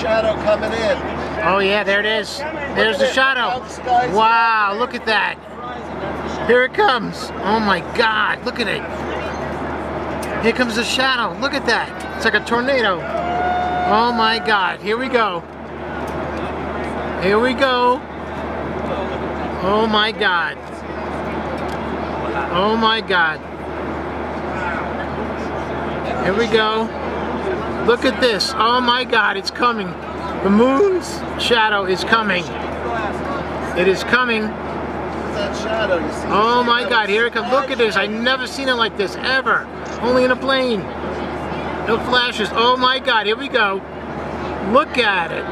shadow coming in. Oh yeah, there it is. There's the shadow. Wow, look at that. Here it comes. Oh my God, look at it. Here comes the shadow. Look at that. It's like a tornado. Oh my God, here we go. Here we go. Oh my God. Oh my God. Here we go. Look at this. Oh my God, it's coming. The moon's shadow is coming. It is coming. Oh my God, here it comes. Look at this. I've never seen it like this, ever. Only in a plane. No flashes. Oh my God, here we go. Look at it.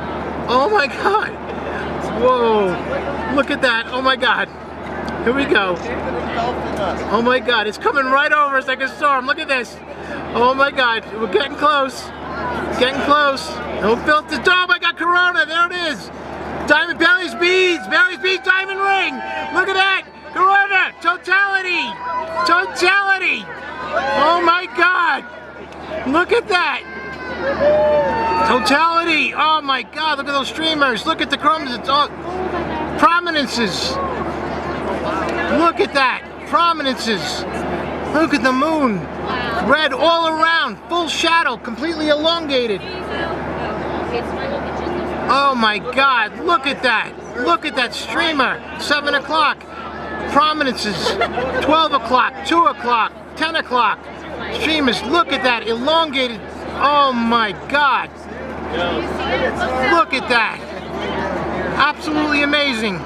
Oh my God. Whoa. Look at that. Oh my God. Here we go. Oh my God, it's coming right over us like a storm. Look at this. Oh my God, we're getting close. Getting close. No filter. Oh my God, Corona. There it is. Diamond Belly's beads. Belly's beads diamond ring. Look at that. Corona. Totality. Totality. Oh my God. Look at that. Totality. Oh my God. Look at those streamers. Look at the crumbs. It's all prominences. Look at that. Prominences. Look at the moon. Red all around. Full shadow. Completely elongated. Oh my God. Look at that. Look at that streamer. 7 o'clock. Prominences. 12 o'clock. 2 o'clock. 10 o'clock. Streamers. Look at that. Elongated. Oh my God. Look at that. Absolutely amazing.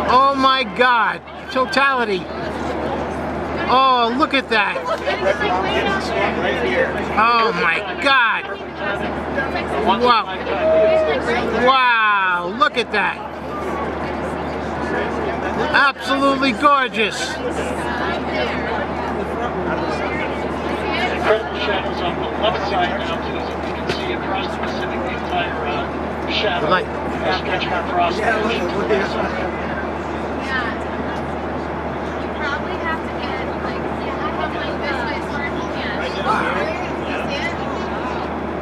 Oh my God. Totality. Oh, look at that. Oh my God. Wow. Wow. Look at that. Absolutely gorgeous. Incredible shadows on the left side now, too, as you can see across the Pacific, the entire shadow stretching across the ocean.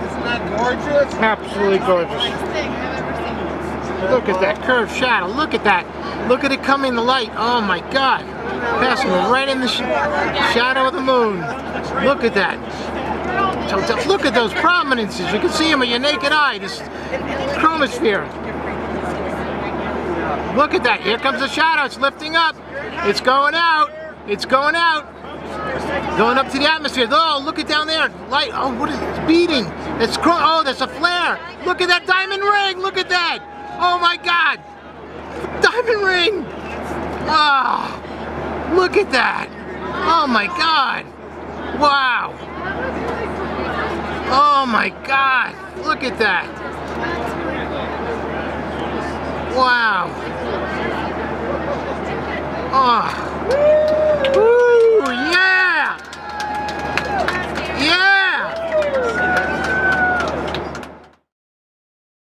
Isn't that gorgeous? Absolutely gorgeous. Look at that curved shadow. Look at that. Look at it coming to light. Oh my God. Passing right in the shadow of the moon. Look at that. Look at those prominences. You can see them with your naked eye. This chromosphere. Look at that. Here comes the shadow. It's lifting up. It's going out. It's going out. Going up to the atmosphere. Oh, look at down there. Light. Oh, what is it? It's beating. Oh, there's a flare. Look at that diamond ring. Look at that. Oh my God. Diamond ring. Oh, look at that. Oh my God. Wow. Oh my God. Look at that. Wow. Oh.